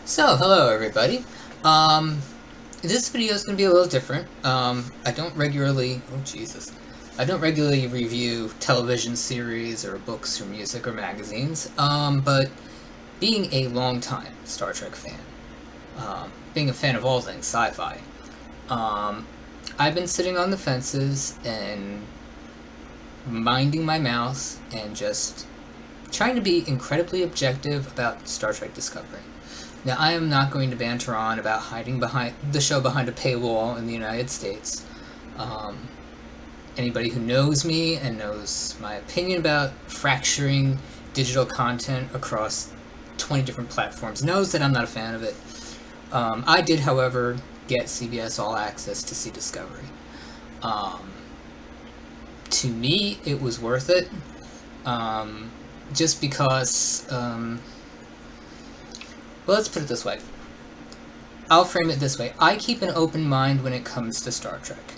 So, hello everybody. Um, this video is going to be a little different. I don't regularly, oh Jesus, I don't regularly review television series or books or music or magazines, but being a longtime Star Trek fan, being a fan of all things sci-fi, um, I've been sitting on the fences and minding my mouth and just trying to be incredibly objective about Star Trek Discovery. Now, I am not going to banter on about hiding behind the show behind a paywall in the United States. Um, Anybody who knows me and knows my opinion about fracturing digital content across 20 different platforms knows that I'm not a fan of it. I did, however, get CBS All Access to see Discovery. To me, it was worth it. Just because... well, let's put it this way. I'll frame it this way. I keep an open mind when it comes to Star Trek.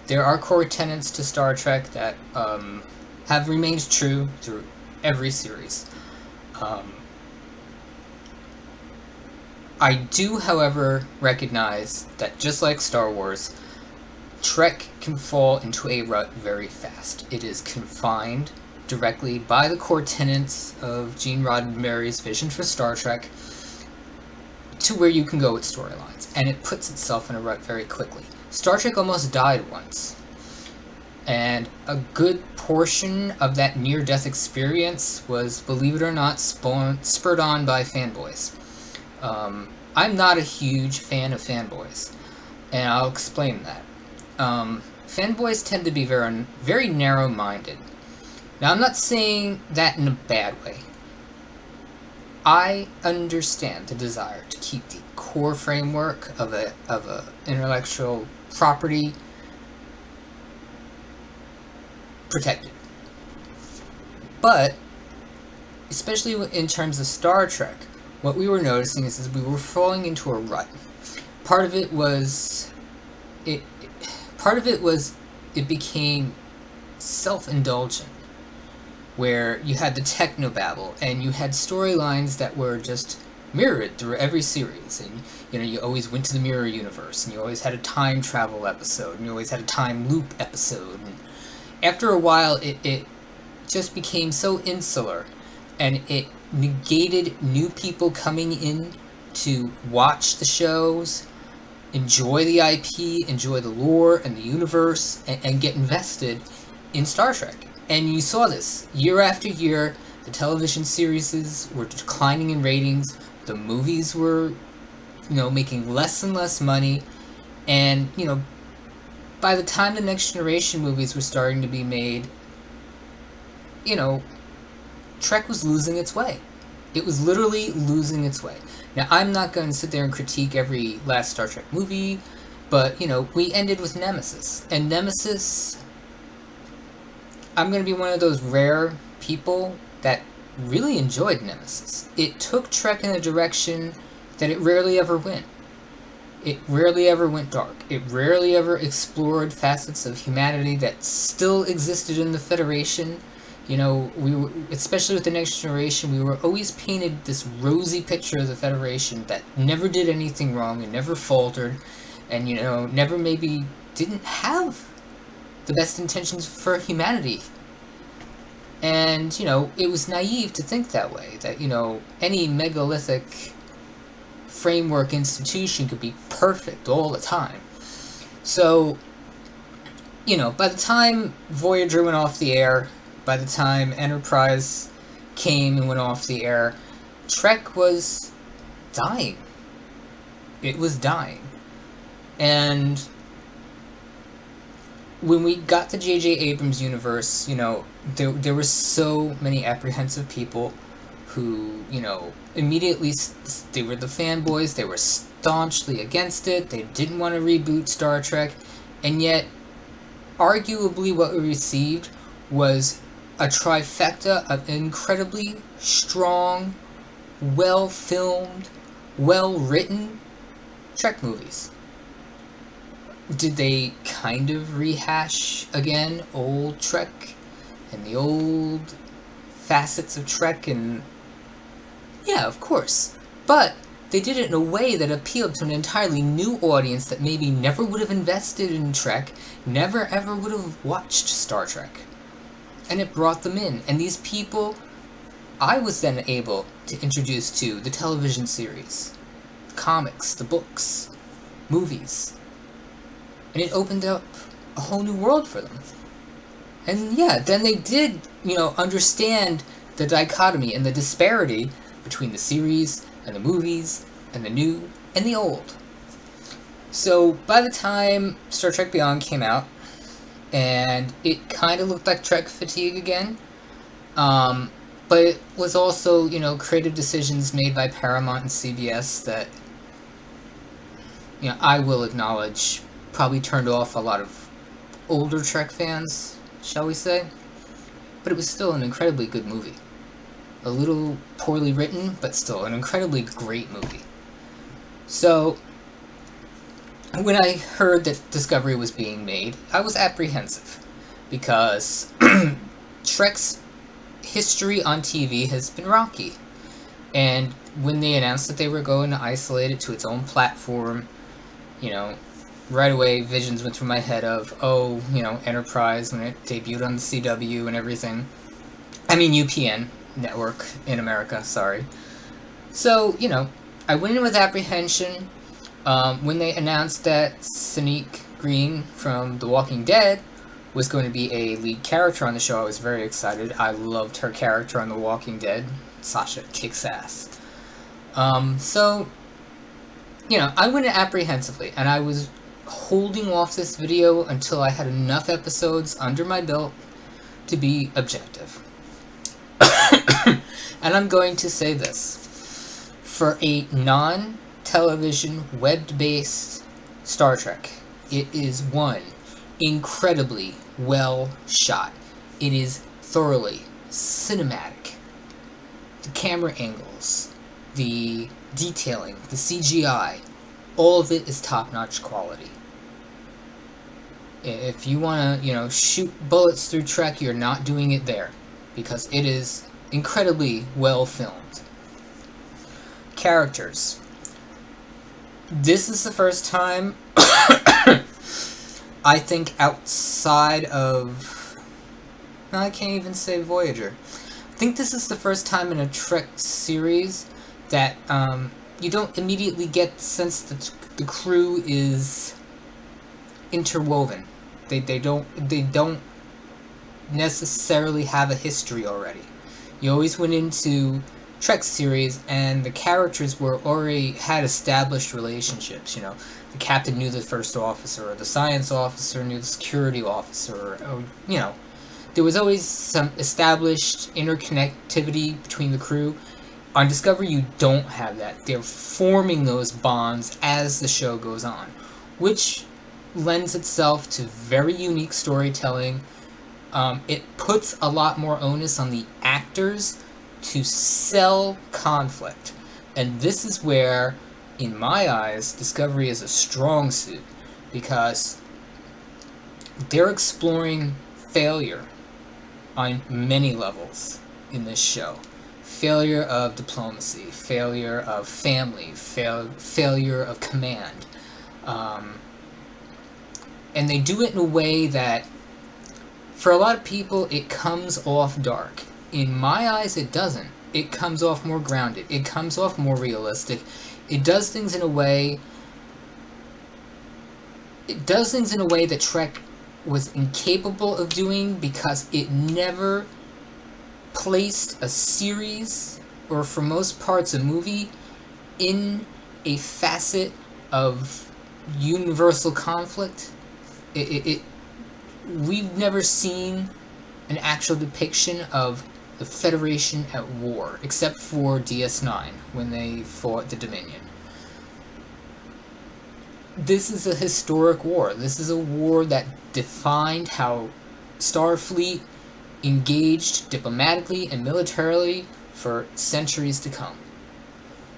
There are core tenets to Star Trek that have remained true through every series. I do, however, recognize that just like Star Wars, Trek can fall into a rut very fast. It is confined directly by the core tenets of Gene Roddenberry's vision for Star Trek to where you can go with storylines, and it puts itself in a rut very quickly. Star Trek almost died once, and a good portion of that near-death experience was, believe it or not, spurred on by fanboys. I'm not a huge fan of fanboys, and I'll explain that. Fanboys tend to be very narrow-minded. Now, I'm not saying that in a bad way. I understand the desire to keep the core framework of a intellectual property protected. But, especially in terms of Star Trek, what we were noticing is we were falling into a rut. Part of it was it became self-indulgent, where you had the technobabble, and you had storylines that were just mirrored through every series, and you always went to the mirror universe, and you always had a time travel episode, and you always had a time loop episode, and after a while it just became so insular, and it negated new people coming in to watch the shows, enjoy the IP, enjoy the lore and the universe, and get invested in Star Trek. And you saw this year after year. The television series were declining in ratings. The movies were, making less and less money. And, by the time the Next Generation movies were starting to be made, Trek was losing its way. It was literally losing its way. Now, I'm not going to sit there and critique every last Star Trek movie, but, we ended with Nemesis. And Nemesis... I'm going to be one of those rare people that really enjoyed Nemesis. It took Trek in a direction that it rarely ever went. It rarely ever went dark. It rarely ever explored facets of humanity that still existed in the Federation. Especially with the Next Generation, we were always painted this rosy picture of the Federation that never did anything wrong and never faltered, and, never maybe didn't have the best intentions for humanity. And, it was naive to think that way, that, any megalithic framework institution could be perfect all the time. So, by the time Voyager went off the air, by the time Enterprise came and went off the air, Trek was dying. It was dying. And when we got the J.J. Abrams universe, there were so many apprehensive people who, immediately, they were the fanboys, they were staunchly against it, they didn't want to reboot Star Trek, and yet, arguably what we received was a trifecta of incredibly strong, well-filmed, well-written Trek movies. Did they kind of rehash again old Trek and the old facets of Trek? And yeah, of course. But they did it in a way that appealed to an entirely new audience that maybe never would have invested in Trek, never ever would have watched Star Trek. And it brought them in. And these people, I was then able to introduce to the television series, comics, the books, movies. And it opened up a whole new world for them. And yeah, then they did, understand the dichotomy and the disparity between the series and the movies and the new and the old. So by the time Star Trek Beyond came out, and it kind of looked like Trek fatigue again, but it was also, creative decisions made by Paramount and CBS that, I will acknowledge probably turned off a lot of older Trek fans, shall we say. But it was still an incredibly good movie. A little poorly written, but still an incredibly great movie. So, when I heard that Discovery was being made, I was apprehensive. Because Trek's history on TV has been rocky. And when they announced that they were going to isolate it to its own platform, right away visions went through my head of, Enterprise when it debuted on the CW and everything. I mean UPN network in America, sorry. So, I went in with apprehension. When they announced that Sinead Green from The Walking Dead was going to be a lead character on the show, I was very excited. I loved her character on The Walking Dead. Sasha kicks ass. So, I went in apprehensively, and I was holding off this video until I had enough episodes under my belt to be objective. And I'm going to say this. For a non-television, web-based Star Trek, it is one, incredibly well shot. It is thoroughly cinematic. The camera angles, the detailing, the CGI, all of it is top-notch quality. If you want to, shoot bullets through Trek, you're not doing it there, because it is incredibly well filmed. Characters. This is the first time, I think, outside of... I can't even say Voyager. I think this is the first time in a Trek series that you don't immediately get the sense that the crew is interwoven. They don't necessarily have a history already. You always went into Trek series and the characters already had established relationships. The captain knew the first officer, or the science officer knew the security officer, or there was always some established interconnectivity between the crew. On Discovery, you don't have that. They're forming those bonds as the show goes on, which lends itself to very unique storytelling. It puts a lot more onus on the actors to sell conflict. And this is where, in my eyes, Discovery is a strong suit, because they're exploring failure on many levels in this show. Failure of diplomacy, failure of family, failure of command. And they do it in a way that, for a lot of people, it comes off dark. In my eyes, it doesn't. It comes off more grounded. It comes off more realistic. It does things in a way... that Trek was incapable of doing, because it never placed a series, or for most parts a movie, in a facet of universal conflict. We've never seen an actual depiction of the Federation at war, except for DS9, when they fought the Dominion. This is a historic war. This is a war that defined how Starfleet engaged diplomatically and militarily for centuries to come.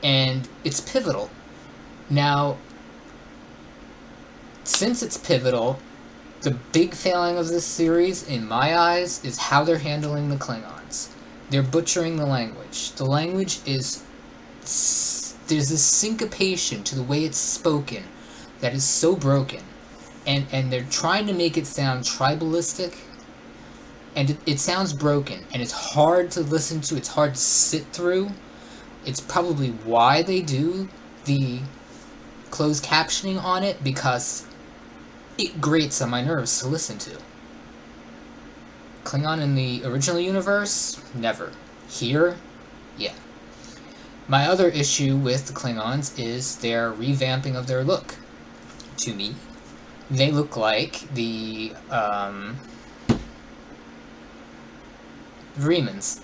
And it's pivotal. Now, since it's pivotal, the big failing of this series, in my eyes, is how they're handling the Klingons. They're butchering the language. The language is there's this syncopation to the way it's spoken that is so broken, and they're trying to make it sound tribalistic, and it sounds broken, and it's hard to listen to, it's hard to sit through. It's probably why they do the closed captioning on it, because it grates on my nerves to listen to. Klingon in the original universe? Never. Here? Yeah. My other issue with the Klingons is their revamping of their look. To me, they look like the Remans.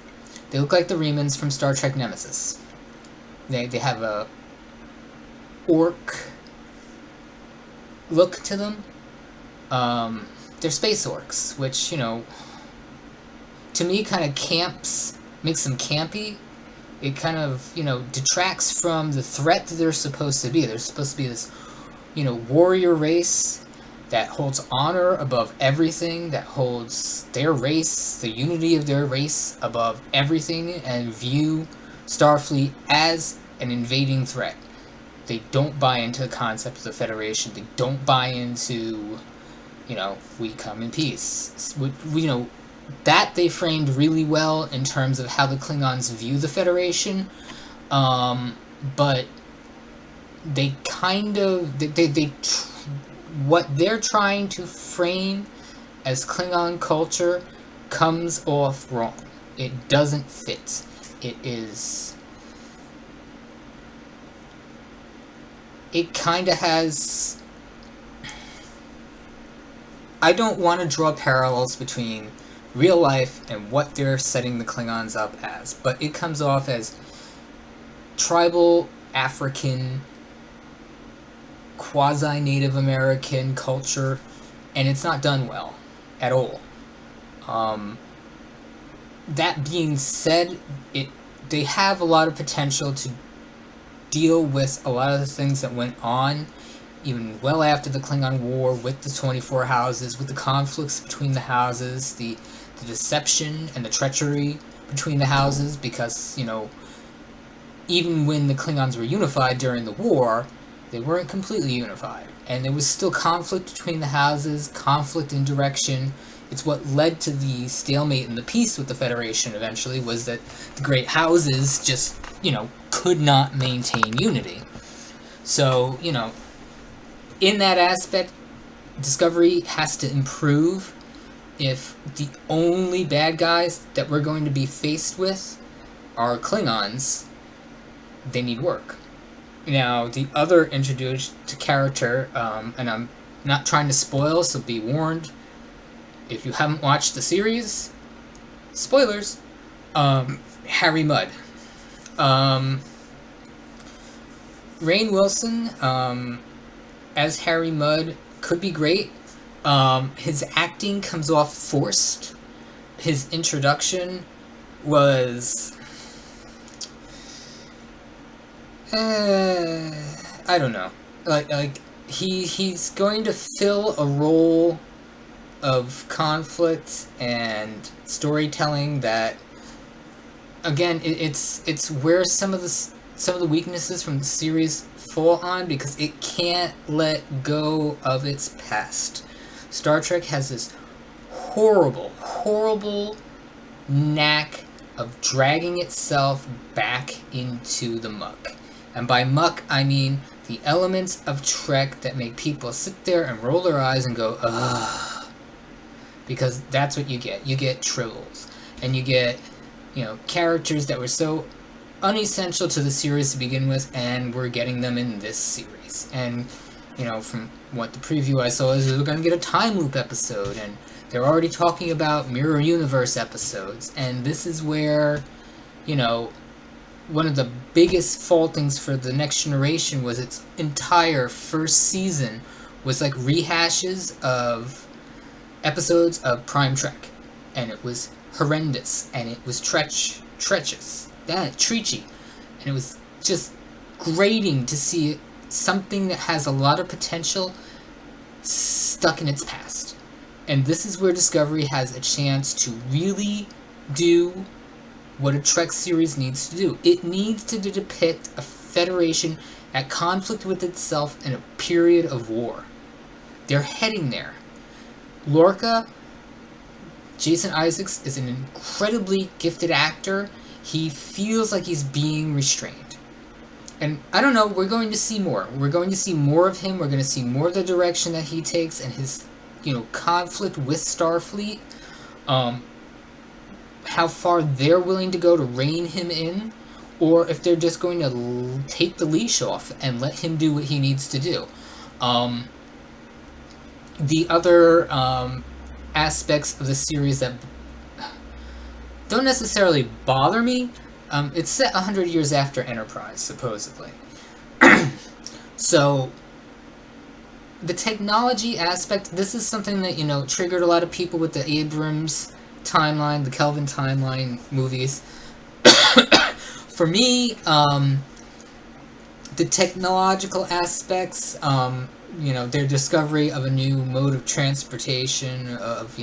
They look like the Remans from Star Trek Nemesis. They have a orc look to them. They're space orcs, which, you know, to me kind of makes them campy. It kind of, you know, detracts from the threat that they're supposed to be. They're supposed to be this, you know, warrior race that holds honor above everything, that holds their race, the unity of their race above everything, and view Starfleet as an invading threat. They don't buy into the concept of the Federation. They don't buy into, you know, we come in peace. You know, that they framed really well in terms of how the Klingons view the Federation, but they kind of what they're trying to frame as Klingon culture comes off wrong. It doesn't fit. It kind of has... I don't want to draw parallels between real life and what they're setting the Klingons up as, but it comes off as tribal, African, quasi-Native American culture, and it's not done well at all. That being said, they have a lot of potential to deal with a lot of the things that went on even well after the Klingon War, with the 24 houses, with the conflicts between the houses, the deception and the treachery between the houses, because, you know, even when the Klingons were unified during the war, they weren't completely unified, and there was still conflict between the houses, conflict in direction. It's what led to the stalemate and the peace with the Federation eventually, was that the great houses just, you know, could not maintain unity. So, you know, in that aspect, Discovery has to improve. If the only bad guys that we're going to be faced with are Klingons, they need work. Now, the other introduced character, and I'm not trying to spoil, so be warned, if you haven't watched the series, spoilers, Harry Mudd. Rainn Wilson, as Harry Mudd, could be great. His acting comes off forced. His introduction was... I don't know. Like he's going to fill a role of conflict and storytelling that, again, it's where some of the weaknesses from the series fall on, because it can't let go of its past. Star Trek has this horrible knack of dragging itself back into the muck. And by muck, I mean the elements of Trek that make people sit there and roll their eyes and go, ugh. Because that's what you get. You get tribbles. And you get, you know, characters that were so unessential to the series to begin with, and we're getting them in this series. And, you know, from what the preview I saw is we're going to get a time loop episode, and they're already talking about mirror universe episodes. And this is where, you know, one of the biggest faultings for The Next Generation was its entire first season was like rehashes of episodes of Prime Trek, and it was horrendous, and it was treacherous, treachy, and it was just grating to see something that has a lot of potential stuck in its past. And this is where Discovery has a chance to really do what a Trek series needs to do. It needs to depict a Federation at conflict with itself in a period of war. They're heading there. Lorca, Jason Isaacs, is an incredibly gifted actor. He feels like he's being restrained. And I don't know, we're going to see more. We're going to see more of him. We're going to see more of the direction that he takes and his, conflict with Starfleet. How far they're willing to go to rein him in, or if they're just going to take the leash off and let him do what he needs to do. The other aspects of the series that don't necessarily bother me, it's set 100 years after Enterprise, supposedly. So, the technology aspect, this is something that, triggered a lot of people with the Abrams timeline, the Kelvin timeline movies. For me, the technological aspects, their discovery of a new mode of transportation, of,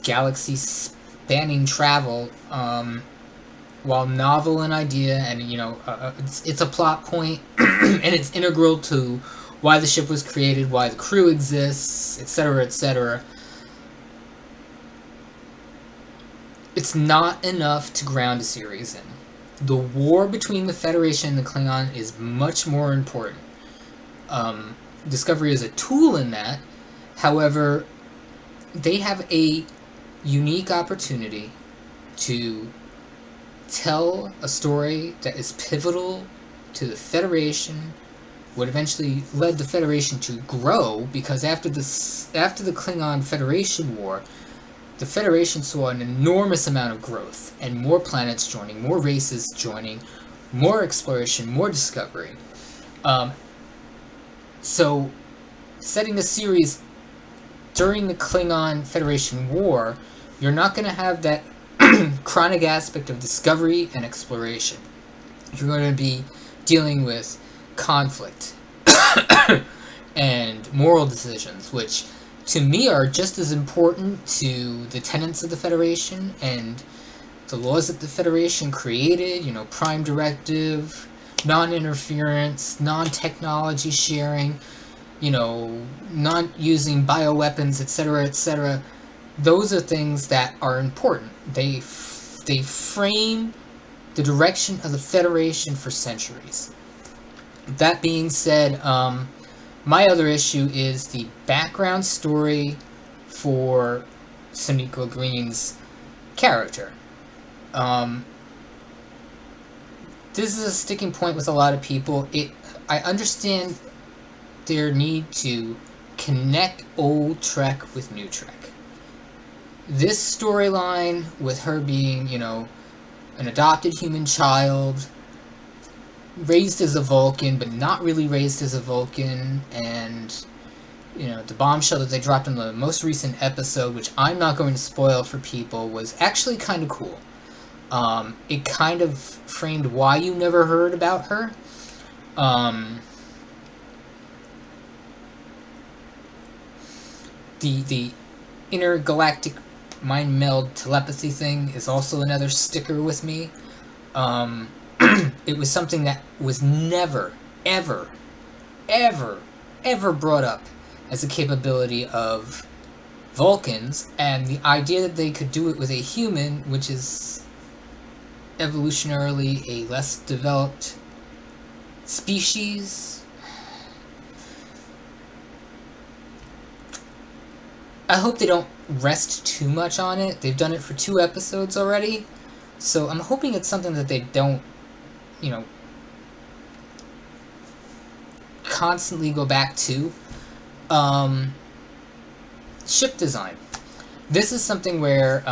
galaxy-spanning travel, while novel in idea, and, it's a plot point, and it's integral to why the ship was created, why the crew exists, etc., etc., it's not enough to ground a series in. The war between the Federation and the Klingon is much more important. Discovery is a tool in that. However, they have a unique opportunity to tell a story that is pivotal to the Federation, what eventually led the Federation to grow, because after the Klingon Federation War, the Federation saw an enormous amount of growth, and more planets joining, more races joining, more exploration, more discovery. So, setting a series during the Klingon Federation War, you're not going to have that chronic aspect of discovery and exploration. You're going to be dealing with conflict and moral decisions, which to me are just as important to the tenets of the Federation and the laws that the Federation created, Prime Directive, non-interference, non-technology sharing, not using bioweapons, etc., etc. Those are things that are important. They frame the direction of the Federation for centuries. That being said, my other issue is the background story for Sonequa Green's character. This is a sticking point with a lot of people. I understand their need to connect old Trek with new Trek. This storyline with her being, an adopted human child, raised as a Vulcan, but not really raised as a Vulcan, and, the bombshell that they dropped in the most recent episode, which I'm not going to spoil for people, was actually kind of cool. It kind of framed why you never heard about her. The intergalactic mind meld telepathy thing is also another sticker with me. It was something that was never, ever, ever, ever brought up as a capability of Vulcans, and the idea that they could do it with a human, which is evolutionarily a less developed species. I hope they don't rest too much on it. They've done it for 2 episodes already, so I'm hoping it's something that they don't, constantly go back to. Ship design. This is something where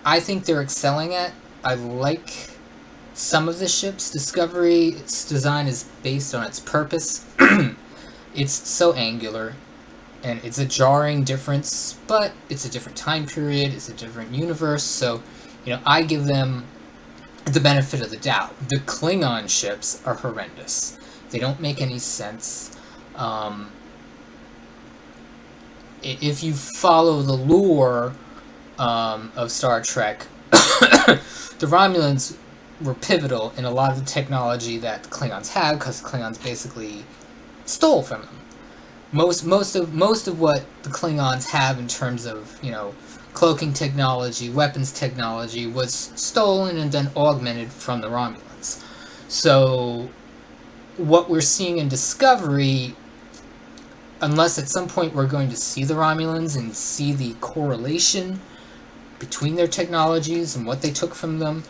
I think they're excelling at. I like some of the ships. Discovery's design is based on its purpose. It's so angular, and it's a jarring difference, but it's a different time period, it's a different universe, so, I give them the benefit of the doubt. The Klingon ships are horrendous. They don't make any sense. If you follow the lore of Star Trek, the Romulans were pivotal in a lot of the technology that the Klingons have, because the Klingons basically stole from them. Most of what the Klingons have in terms of, you know, cloaking technology, weapons technology, was stolen and then augmented from the Romulans. So what we're seeing in Discovery, unless at some point we're going to see the Romulans and see the correlation between their technologies and what they took from them,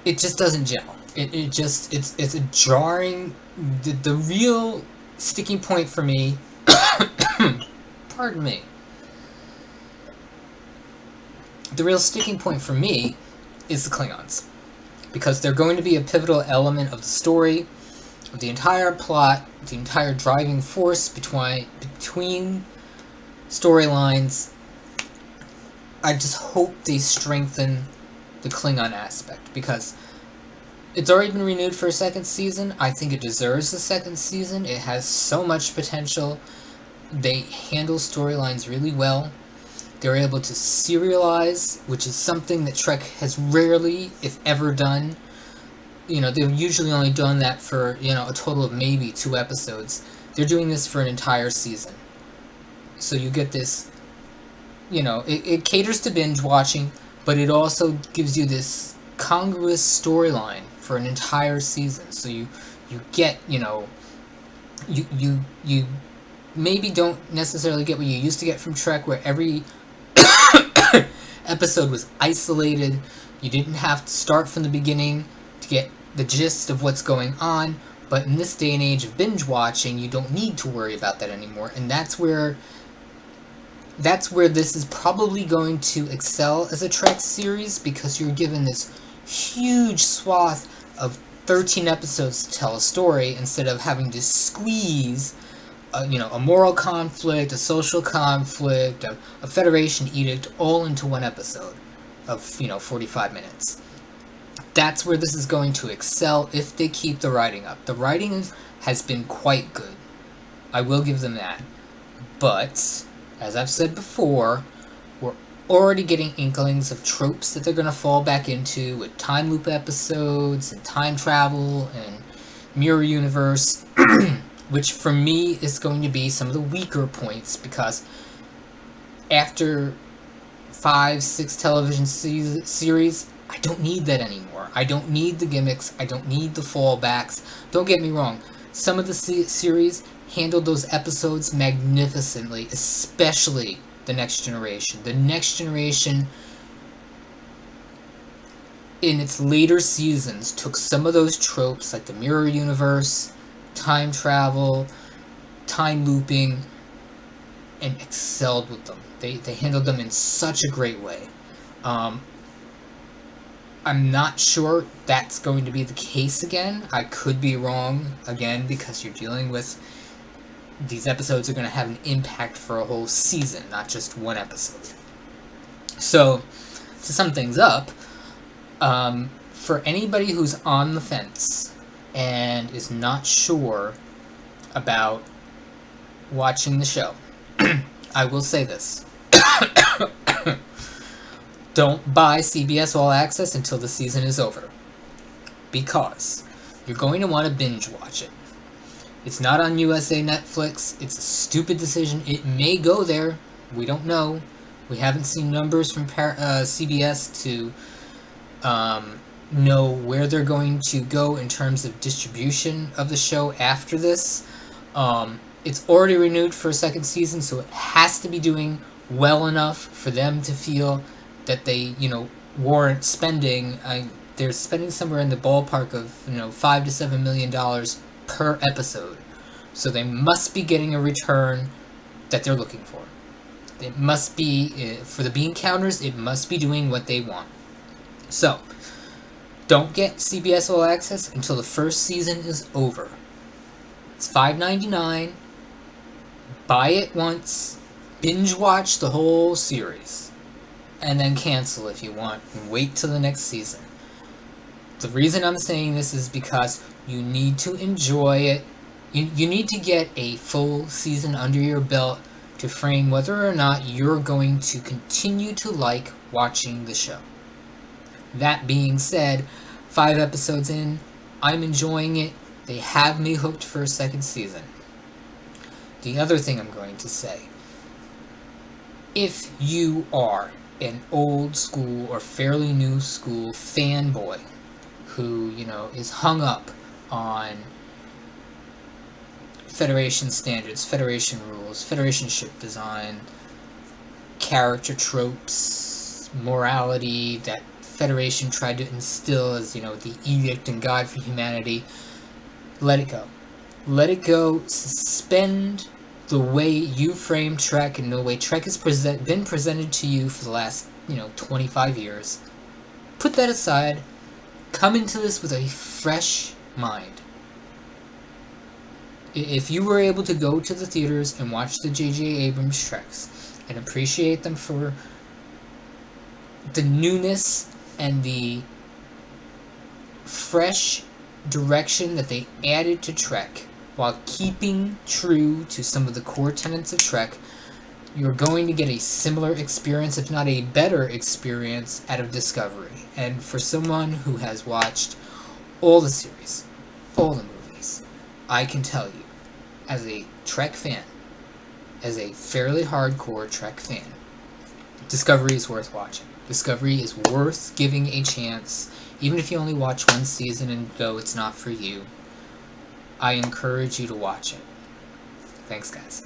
it just doesn't gel. It's a jarring. The real sticking point for me, pardon me. The real sticking point for me is the Klingons, because they're going to be a pivotal element of the story, of the entire plot, the entire driving force between storylines. I just hope they strengthen the Klingon aspect, because it's already been renewed for a second season. I think it deserves a second season. It has so much potential. They handle storylines really well. They're able to serialize, which is something that Trek has rarely, if ever, done. You know, they've usually only done that for, you know, a total of maybe 2 episodes. They're doing this for an entire season. So you get this, you know, it caters to binge watching, but it also gives you this congruous storyline for an entire season. So you get, you know, you maybe don't necessarily get what you used to get from Trek, where every episode was isolated. You didn't have to start from the beginning to get the gist of what's going on. But in this day and age of binge watching, you don't need to worry about that anymore. And that's where this is probably going to excel as a Trek series, because you're given this huge swath of 13 episodes to tell a story, instead of having to squeeze you know, a moral conflict, a social conflict, a Federation edict, all into one episode of, you know, 45 minutes. That's where this is going to excel if they keep the writing up. The writing has been quite good. I will give them that. But, as I've said before, we're already getting inklings of tropes that they're going to fall back into, with time loop episodes and time travel and mirror universe, which for me is going to be some of the weaker points, because after 5-6 television series, I don't need that anymore. I don't need the gimmicks. I don't need the fallbacks. Don't get me wrong. Some of the series handled those episodes magnificently, especially The Next Generation. The Next Generation, in its later seasons, took some of those tropes, like the mirror universe, time travel, time looping, and excelled with them. They handled them in such a great way. I'm not sure that's going to be the case again. I could be wrong, again, because you're dealing with... These episodes are going to have an impact for a whole season, not just one episode. So, to sum things up, for anybody who's on the fence and is not sure about watching the show, I will say this. Don't buy CBS All Access until the season is over, because you're going to want to binge watch it. It's not on USA Netflix. It's a stupid decision. It may go there. We don't know. We haven't seen numbers from CBS to know where they're going to go in terms of distribution of the show after this. It's already renewed for a second season, so it has to be doing well enough for them to feel that they, you know, warrant spending. They're spending somewhere in the ballpark of, you know, $5 to $7 million per episode. So they must be getting a return that they're looking for. It must be, for the bean counters, it must be doing what they want. So, don't get CBS All Access until the first season is over. It's $5.99. Buy it once. Binge watch the whole series. And then cancel if you want, and wait till the next season. The reason I'm saying this is because you need to enjoy it. You need to get a full season under your belt to frame whether or not you're going to continue to like watching the show. That being said, 5 episodes in, I'm enjoying it. They have me hooked for a second season. The other thing I'm going to say, if you are an old school or fairly new school fanboy who, is hung up on Federation standards, Federation rules, Federation ship design, character tropes, morality that Federation tried to instill as, the edict and guide for humanity, let it go. Let it go. Suspend the way you frame Trek and the way Trek has been presented to you for the last, 25 years. Put that aside. Come into this with a fresh mind. If you were able to go to the theaters and watch the J.J. Abrams Treks and appreciate them for the newness and the fresh direction that they added to Trek while keeping true to some of the core tenets of Trek, you're going to get a similar experience, if not a better experience, out of Discovery. And for someone who has watched all the series, all the movies, I can tell you, as a Trek fan, as a fairly hardcore Trek fan, Discovery is worth watching. Discovery is worth giving a chance, even if you only watch one season and go, it's not for you. I encourage you to watch it. Thanks, guys.